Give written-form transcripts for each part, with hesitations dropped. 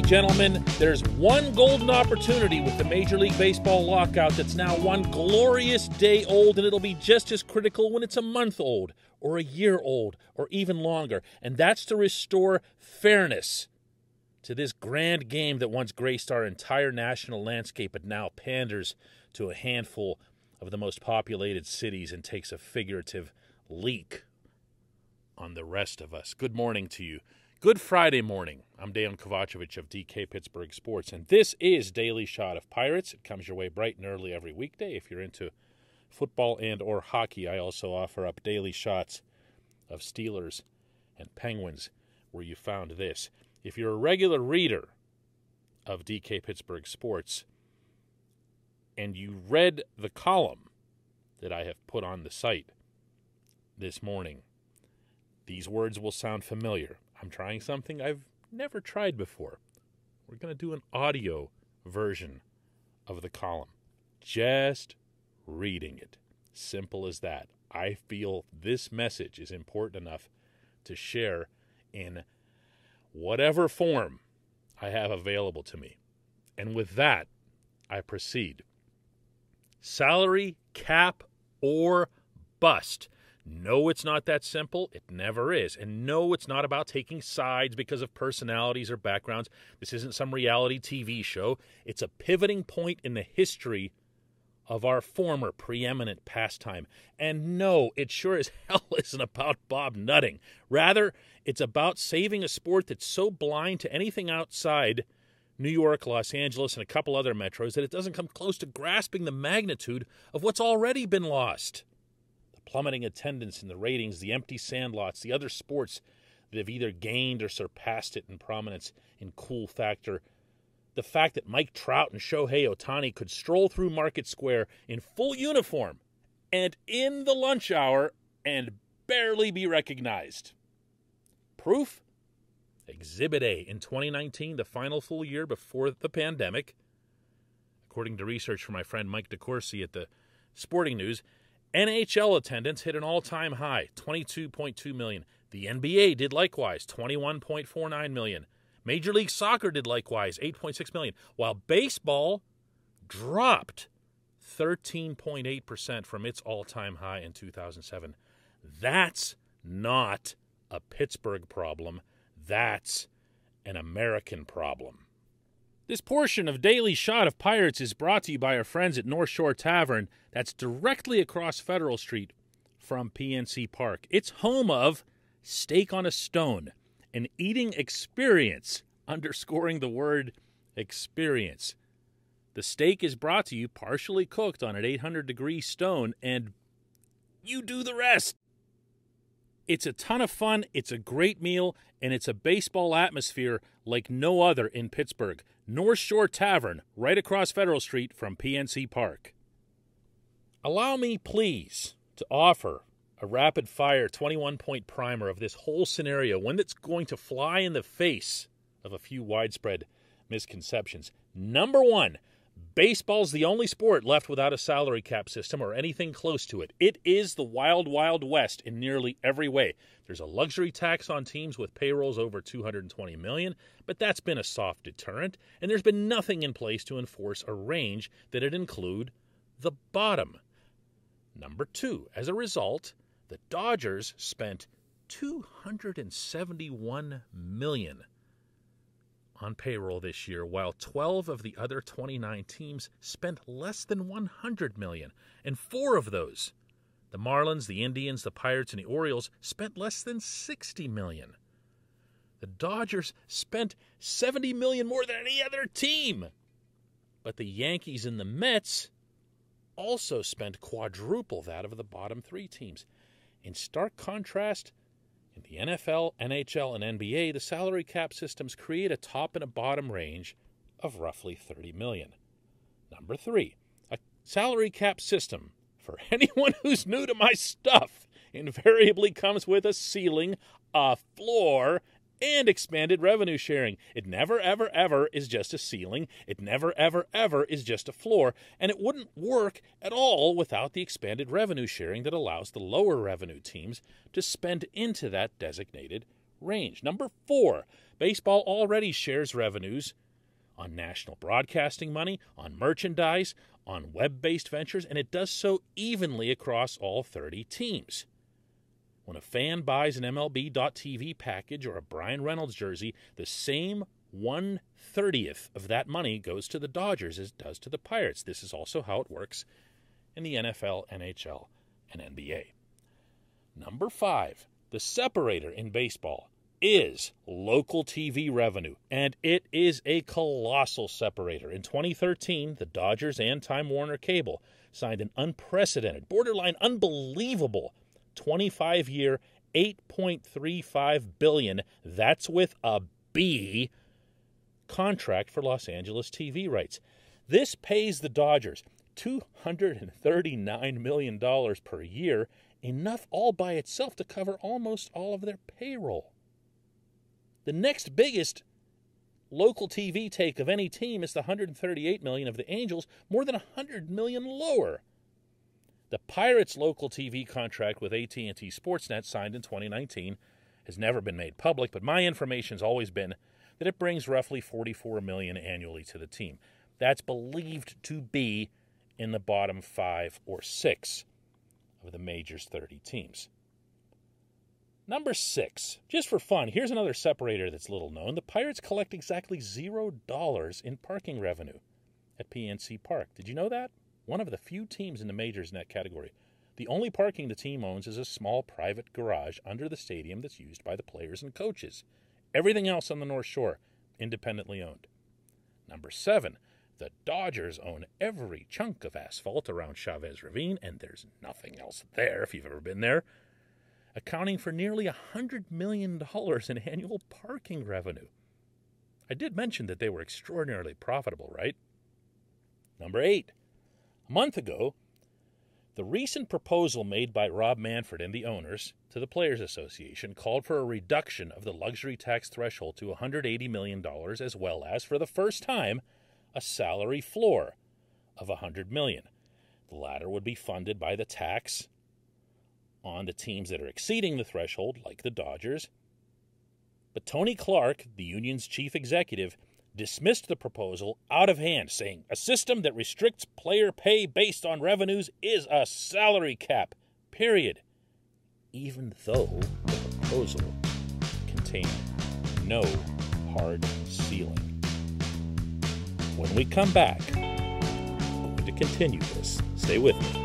gentlemen, there's one golden opportunity with the Major League Baseball lockout that's now one glorious day old, and it'll be just as critical when it's a month old or a year old or even longer, and that's to restore fairness to this grand game that once graced our entire national landscape but now panders to a handful of the most populated cities and takes a figurative leak on the rest of us. Good morning to you. Good Friday morning. I'm Dejan Kovacevic of DK Pittsburgh Sports, and this is Daily Shot of Pirates. It comes your way bright and early every weekday. If you're into football and or hockey, I also offer up daily shots of Steelers and Penguins where you found this. If you're a regular reader of DK Pittsburgh Sports and you read the column that I have put on the site this morning, these words will sound familiar. I'm trying something I've never tried before. We're going to do an audio version of the column. Just reading it. Simple as that. I feel this message is important enough to share in whatever form I have available to me. And with that, I proceed. Salary cap or bust. No, it's not that simple. It never is. And no, it's not about taking sides because of personalities or backgrounds. This isn't some reality TV show. It's a pivoting point in the history of our former preeminent pastime. And no, it sure as hell isn't about Bob nutting. Rather, it's about saving a sport that's so blind to anything outside New York, Los Angeles, and a couple other metros that it doesn't come close to grasping the magnitude of what's already been lost. Plummeting attendance in the ratings, the empty sandlots, the other sports that have either gained or surpassed it in prominence in cool factor. The fact that Mike Trout and Shohei Ohtani could stroll through Market Square in full uniform and in the lunch hour and barely be recognized. Proof? Exhibit A. In 2019, the final full year before the pandemic, according to research from my friend Mike DeCourcy at the Sporting News, NHL attendance hit an all-time high, 22.2 million. The NBA did likewise, 21.49 million. Major League Soccer did likewise, 8.6 million. While baseball dropped 13.8% from its all-time high in 2007. That's not a Pittsburgh problem. That's an American problem. This portion of Daily Shot of Pirates is brought to you by our friends at North Shore Tavern that's directly across Federal Street from PNC Park. It's home of Steak on a Stone, an eating experience, underscoring the word experience. The steak is brought to you partially cooked on an 800-degree stone, and you do the rest. It's a ton of fun, it's a great meal, and it's a baseball atmosphere like no other in Pittsburgh. North Shore Tavern, right across Federal Street from PNC Park. Allow me, please, to offer a rapid-fire 21-point primer of this whole scenario, one that's going to fly in the face of a few widespread misconceptions. Number one, baseball's the only sport left without a salary cap system or anything close to it. It is the wild, wild west in nearly every way. There's a luxury tax on teams with payrolls over $220 million, but that's been a soft deterrent, and there's been nothing in place to enforce a range that'd include the bottom. Number two, as a result, the Dodgers spent $271 million on payroll this year, while 12 of the other 29 teams spent less than $100 million. And 4 of those, the Marlins, the Indians, the Pirates, and the Orioles, spent less than $60 million. The Dodgers spent $70 million more than any other team. But the Yankees and the Mets also spent quadruple that of the bottom 3 teams. In stark contrast, in the NFL, NHL, and NBA, the salary cap systems create a top and a bottom range of roughly $30 million. Number 3, a salary cap system, for anyone who's new to my stuff, invariably comes with a ceiling, a floor, and expanded revenue sharing. It never, ever, ever is just a ceiling. It never, ever, ever is just a floor. And it wouldn't work at all without the expanded revenue sharing that allows the lower revenue teams to spend into that designated range. Number 4, baseball already shares revenues on national broadcasting money, on merchandise, on web-based ventures, and it does so evenly across all 30 teams. When a fan buys an MLB.TV package or a Brian Reynolds jersey, the same 1/30th of that money goes to the Dodgers as it does to the Pirates. This is also how it works in the NFL, NHL, and NBA. Number 5, the separator in baseball is local TV revenue, and it is a colossal separator. In 2013, the Dodgers and Time Warner Cable signed an unprecedented, borderline unbelievable 25-year, $8.35 billion, that's with a B, contract for Los Angeles TV rights. This pays the Dodgers $239 million per year, enough all by itself to cover almost all of their payroll. The next biggest local TV take of any team is the $138 million of the Angels, more than $100 million lower. The Pirates' local TV contract with AT&T Sportsnet, signed in 2019, has never been made public, but my information's always been that it brings roughly $44 million annually to the team. That's believed to be in the bottom 5 or 6 of the major's 30 teams. Number 6, just for fun, here's another separator that's little known. The Pirates collect exactly $0 in parking revenue at PNC Park. Did you know that? One of the few teams in the majors in that category. The only parking the team owns is a small private garage under the stadium that's used by the players and coaches. Everything else on the North Shore, independently owned. Number 7, the Dodgers own every chunk of asphalt around Chavez Ravine, and there's nothing else there if you've ever been there, accounting for nearly $100 million in annual parking revenue. I did mention that they were extraordinarily profitable, right? Number 8, a month ago, the recent proposal made by Rob Manfred and the owners to the Players Association called for a reduction of the luxury tax threshold to $180 million, as well as, for the first time, a salary floor of $100 million. The latter would be funded by the tax on the teams that are exceeding the threshold, like the Dodgers. But Tony Clark, the union's chief executive, dismissed the proposal out of hand, saying a system that restricts player pay based on revenues is a salary cap, period, even though the proposal contained no hard ceiling. When we come back, I'm going to continue this. Stay with me.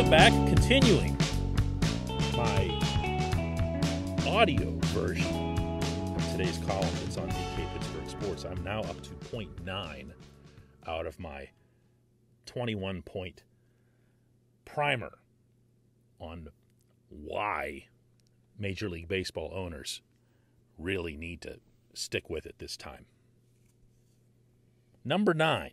Back, continuing my audio version of today's column that's on DK Pittsburgh Sports. I'm now up to 0.9 out of my 21-point primer on why Major League Baseball owners really need to stick with it this time. Number 9,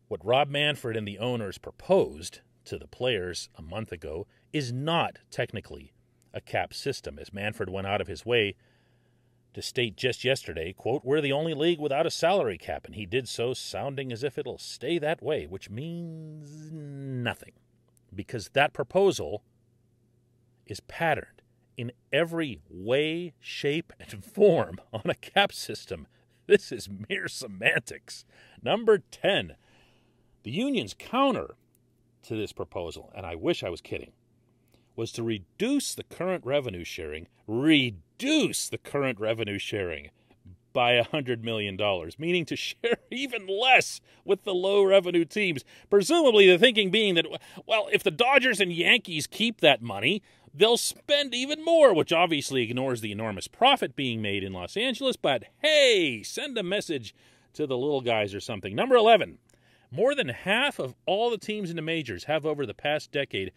what Rob Manfred and the owners proposed to the players a month ago is not technically a cap system, as Manfred went out of his way to state just yesterday, quote, "We're the only league without a salary cap," and he did so sounding as if it'll stay that way, which means nothing, because that proposal is patterned in every way, shape, and form on a cap system. This is mere semantics. Number 10. The union's counter to this proposal, and I wish I was kidding, was to reduce the current revenue sharing by $100 million, meaning to share even less with the low-revenue teams. Presumably the thinking being that, well, if the Dodgers and Yankees keep that money, they'll spend even more, which obviously ignores the enormous profit being made in Los Angeles, but hey, send a message to the little guys or something. Number 11. More than half of all the teams in the majors have over the past decade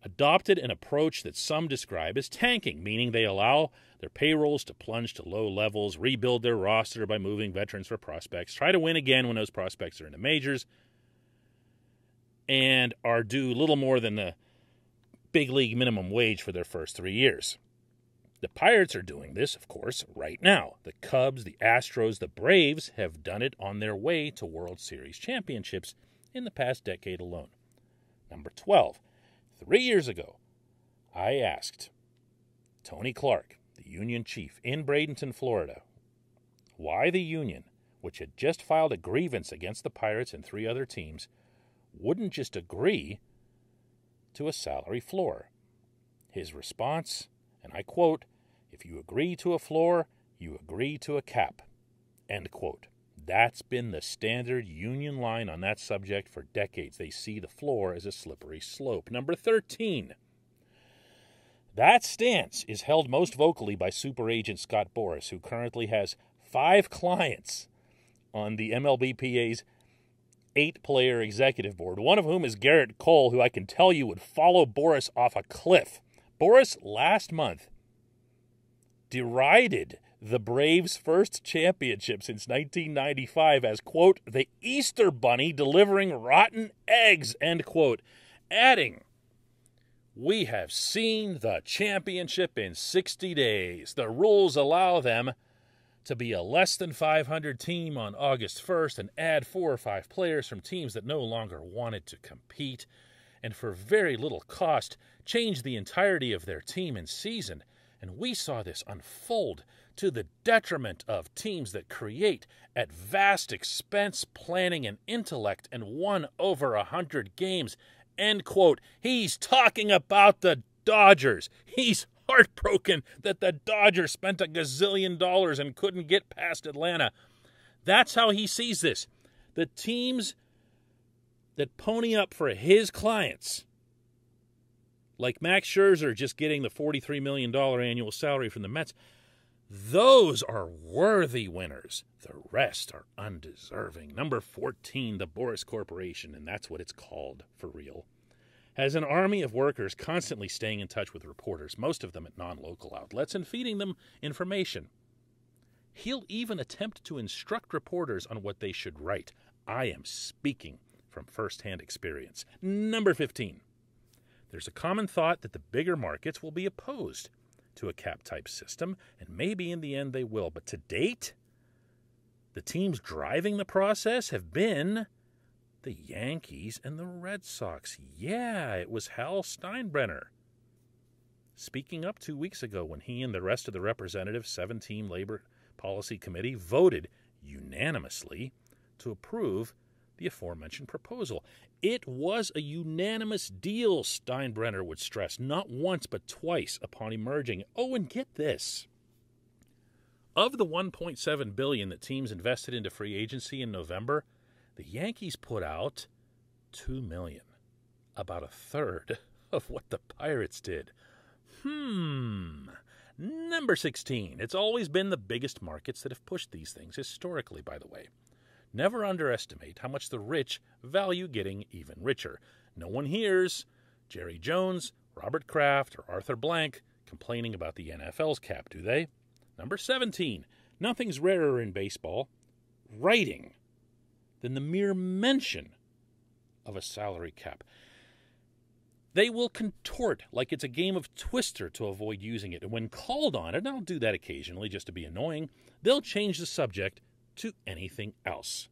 adopted an approach that some describe as tanking, meaning they allow their payrolls to plunge to low levels, rebuild their roster by moving veterans for prospects, try to win again when those prospects are in the majors, and are due little more than the big league minimum wage for their first 3 years. The Pirates are doing this, of course, right now. The Cubs, the Astros, the Braves have done it on their way to World Series championships in the past decade alone. Number 12. 3 years ago, I asked Tony Clark, the union chief in Bradenton, Florida, why the union, which had just filed a grievance against the Pirates and 3 other teams, wouldn't just agree to a salary floor. His response, and I quote, "If you agree to a floor, you agree to a cap." End quote. That's been the standard union line on that subject for decades. They see the floor as a slippery slope. Number 13. That stance is held most vocally by super agent Scott Boras, who currently has 5 clients on the MLBPA's 8-player executive board, one of whom is Garrett Cole, who I can tell you would follow Boras off a cliff. Boras last month derided the Braves' first championship since 1995 as, quote, "the Easter Bunny delivering rotten eggs," end quote, adding, "We have seen the championship in 60 days. The rules allow them to be a less than 500 team on August 1st and add 4 or 5 players from teams that no longer wanted to compete, and for very little cost, change the entirety of their team and season. And we saw this unfold to the detriment of teams that create at vast expense, planning, and intellect and won over 100 games. End quote. He's talking about the Dodgers. He's heartbroken that the Dodgers spent $1 gazillion and couldn't get past Atlanta. That's how he sees this. The teams that pony up for his clients, like Max Scherzer just getting the $43 million annual salary from the Mets, those are worthy winners. The rest are undeserving. Number 14, the Boras Corporation, and that's what it's called for real, has an army of workers constantly staying in touch with reporters, most of them at non-local outlets, and feeding them information. He'll even attempt to instruct reporters on what they should write. I am speaking from first-hand experience. Number 15. There's a common thought that the bigger markets will be opposed to a cap-type system, and maybe in the end they will. But to date, the teams driving the process have been the Yankees and the Red Sox. Yeah, it was Hal Steinbrenner speaking up 2 weeks ago when he and the rest of the representative 7-team Labor Policy Committee voted unanimously to approve the aforementioned proposal. It was a unanimous deal, Steinbrenner would stress, not once but twice upon emerging. Oh, and get this. Of the $1.7 billion that teams invested into free agency in November, the Yankees put out $2 million, about a third of what the Pirates did. Number 16. It's always been the biggest markets that have pushed these things, historically, by the way. Never underestimate how much the rich value getting even richer. No one hears Jerry Jones, Robert Kraft, or Arthur Blank complaining about the NFL's cap, do they? Number 17. Nothing's rarer in baseball, writing, than the mere mention of a salary cap. They will contort like it's a game of Twister to avoid using it. And when called on, and I'll do that occasionally just to be annoying, they'll change the subject to anything else.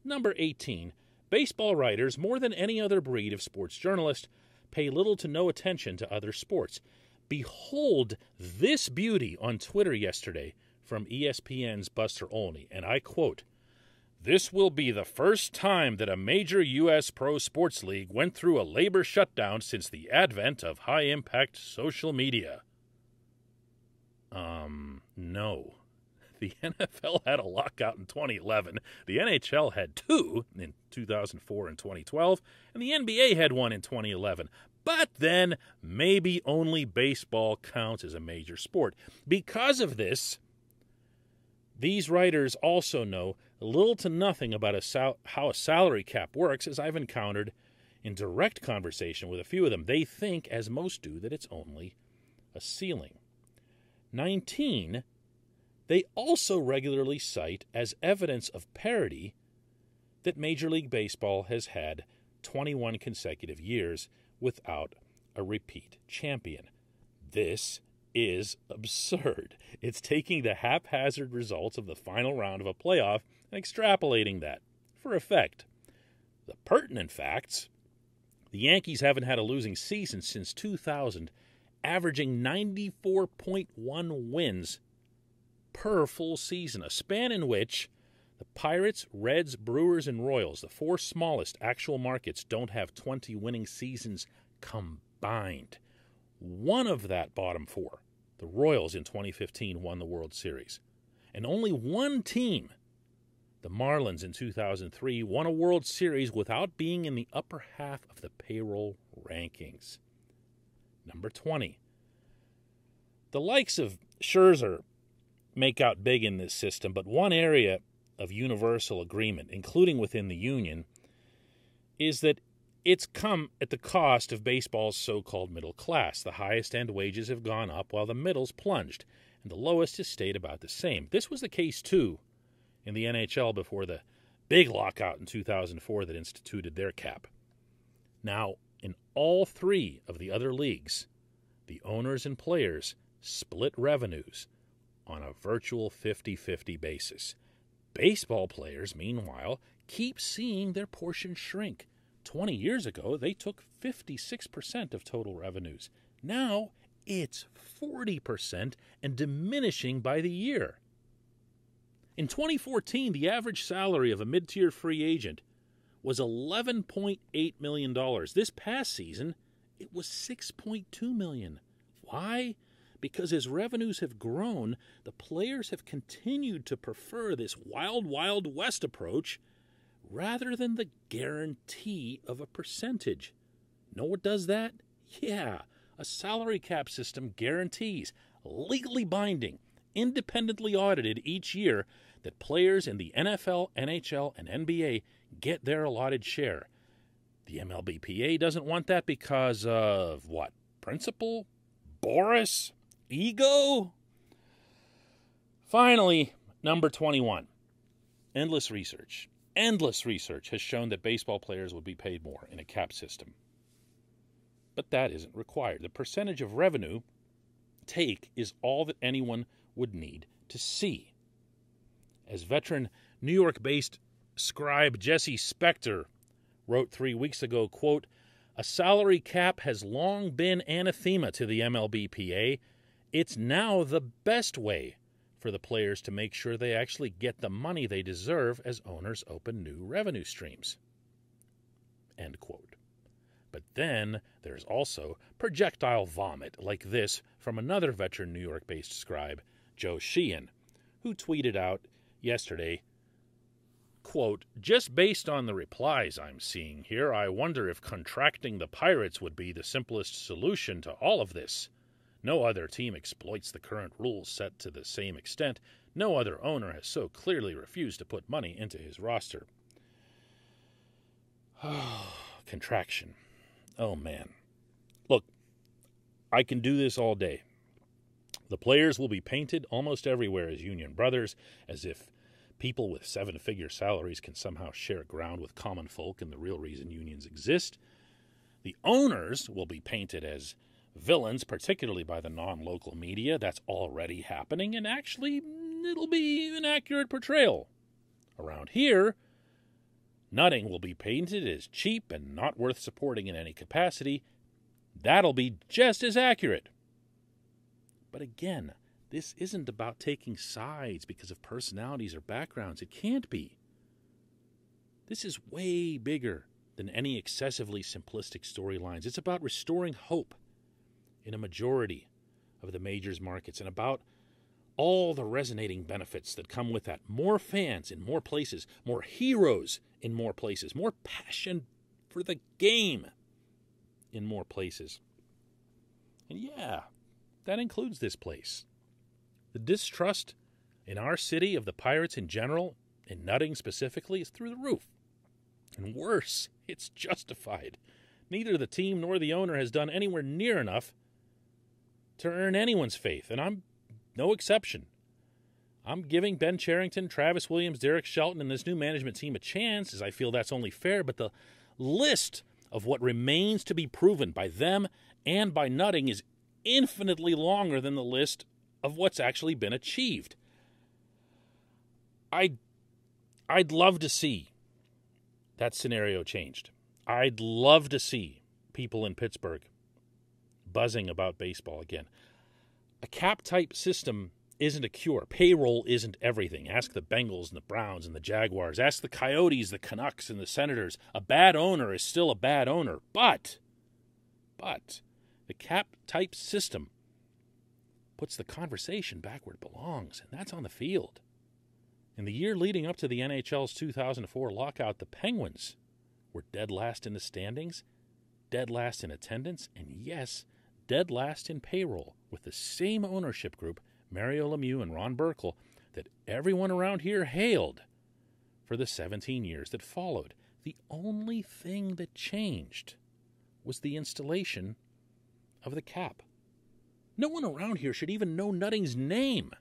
Number 18. Baseball writers, more than any other breed of sports journalist, pay little to no attention to other sports. Behold this beauty on Twitter yesterday from ESPN's Buster Olney, and I quote, "This will be the first time that a major U.S. pro sports league went through a labor shutdown since the advent of high-impact social media." No. The NFL had a lockout in 2011, the NHL had 2 in 2004 and 2012, and the NBA had 1 in 2011. But then, maybe only baseball counts as a major sport. Because of this, these writers also know little to nothing about how a salary cap works, as I've encountered in direct conversation with a few of them. They think, as most do, that it's only a ceiling. 19, they also regularly cite as evidence of parity that Major League Baseball has had 21 consecutive years without a repeat champion. This is absurd. It's taking the haphazard results of the final round of a playoff and extrapolating that for effect. The pertinent facts: the Yankees haven't had a losing season since 2000, averaging 94.1 wins per full season, a span in which the Pirates, Reds, Brewers, and Royals, the four smallest actual markets, don't have 20 winning seasons combined. One of that bottom four, the Royals in 2015, won the World Series. And only one team, the Marlins in 2003, won a World Series without being in the upper half of the payroll rankings. Number 20. The likes of Scherzer make out big in this system, but one area of universal agreement, including within the union, is that it's come at the cost of baseball's so-called middle class. The highest end wages have gone up while the middle's plunged, and the lowest has stayed about the same. This was the case, too, in the NHL before the big lockout in 2004 that instituted their cap. Now, in all three of the other leagues, the owners and players split revenues on a virtual 50-50 basis. Baseball players, meanwhile, keep seeing their portion shrink. 20 years ago, they took 56% of total revenues. Now, it's 40% and diminishing by the year. In 2014, the average salary of a mid-tier free agent was $11.8 million. This past season, it was $6.2 million. Why? Because as revenues have grown, the players have continued to prefer this wild, wild west approach rather than the guarantee of a percentage. Know what does that? Yeah, a salary cap system guarantees, legally binding, independently audited each year, that players in the NFL, NHL, and NBA get their allotted share. The MLBPA doesn't want that because of what? Principle? Boris? Ego? Finally, number 21. Endless research has shown that baseball players would be paid more in a cap system. But that isn't required. The percentage of revenue take is all that anyone would need to see. As veteran New York-based scribe Jesse Spector wrote 3 weeks ago, quote, "A salary cap has long been anathema to the MLBPA. It's now the best way for the players to make sure they actually get the money they deserve as owners open new revenue streams." End quote. But then there's also projectile vomit like this from another veteran New York-based scribe, Joe Sheehan, who tweeted out yesterday, quote, "Just based on the replies I'm seeing here, I wonder if contracting the Pirates would be the simplest solution to all of this. No other team exploits the current rules set to the same extent. No other owner has so clearly refused to put money into his roster." Contraction. Oh, man. Look, I can do this all day. The players will be painted almost everywhere as union brothers, as if people with seven-figure salaries can somehow share ground with common folk and the real reason unions exist. The owners will be painted as villains, particularly by the non-local media. That's already happening, and actually, it'll be an accurate portrayal. Around here, nutting will be painted as cheap and not worth supporting in any capacity. That'll be just as accurate. But again, this isn't about taking sides because of personalities or backgrounds. It can't be. This is way bigger than any excessively simplistic storylines. It's about restoring hope in a majority of the majors markets and about all the resonating benefits that come with that. More fans in more places, more heroes in more places, more passion for the game in more places. And yeah, that includes this place. The distrust in our city of the Pirates in general, and nutting specifically, is through the roof. And worse, it's justified. Neither the team nor the owner has done anywhere near enough to earn anyone's faith, and I'm no exception. I'm giving Ben Cherington, Travis Williams, Derek Shelton, and this new management team a chance, as I feel that's only fair, but the list of what remains to be proven by them and by Nutting is infinitely longer than the list of what's actually been achieved. I'd love to see that scenario changed. I'd love to see people in Pittsburgh buzzing about baseball again. A cap-type system isn't a cure. Payroll isn't everything. Ask the Bengals and the Browns and the Jaguars. Ask the Coyotes, the Canucks, and the Senators. A bad owner is still a bad owner. But the cap-type system puts the conversation back where it belongs, and that's on the field. In the year leading up to the NHL's 2004 lockout, the Penguins were dead last in the standings, dead last in attendance, and yes, dead last in payroll, with the same ownership group, Mario Lemieux and Ron Burkle, that everyone around here hailed for the 17 years that followed. The only thing that changed was the installation of the cap. No one around here should even know Nutting's name.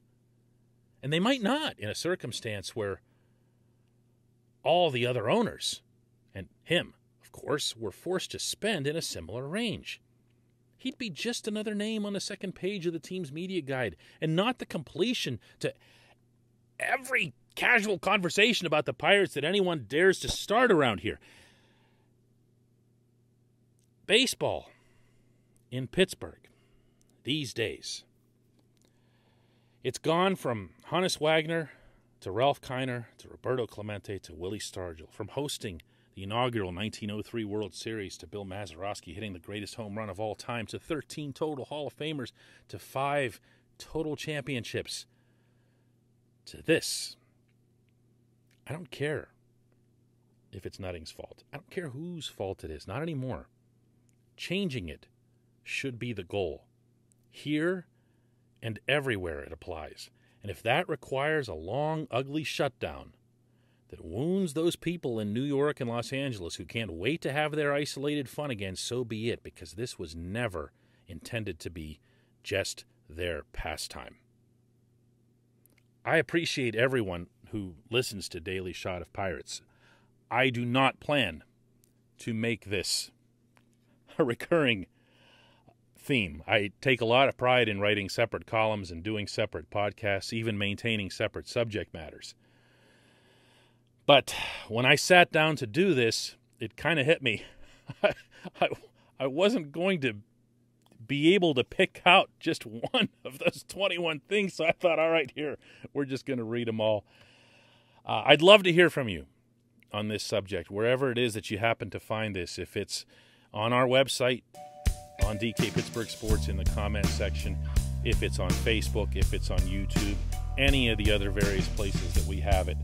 And they might not in a circumstance where all the other owners, and him, of course, were forced to spend in a similar range. He'd be just another name on the second page of the team's media guide, and not the completion to every casual conversation about the Pirates that anyone dares to start around here. Baseball in Pittsburgh these days, it's gone from Hannes Wagner to Ralph Kiner to Roberto Clemente to Willie Stargell, from hosting the inaugural 1903 World Series to Bill Mazeroski hitting the greatest home run of all time, to 13 total Hall of Famers, to 5 total championships, to this. I don't care if it's Nutting's fault. I don't care whose fault it is. Not anymore. Changing it should be the goal. Here and everywhere it applies. And if that requires a long, ugly shutdown that wounds those people in New York and Los Angeles who can't wait to have their isolated fun again, so be it, because this was never intended to be just their pastime. I appreciate everyone who listens to Daily Shot of Pirates. I do not plan to make this a recurring theme. I take a lot of pride in writing separate columns and doing separate podcasts, even maintaining separate subject matters. But when I sat down to do this, it kind of hit me. I wasn't going to be able to pick out just one of those 21 things, so I thought, all right, here, we're just going to read them all. I'd love to hear from you on this subject, wherever it is that you happen to find this. If it's on our website, on DK Pittsburgh Sports in the comments section, if it's on Facebook, if it's on YouTube, any of the other various places that we have it,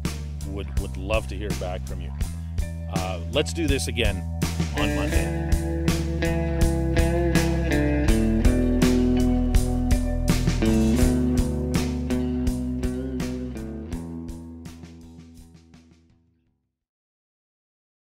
would love to hear back from you. Let's do this again on Monday.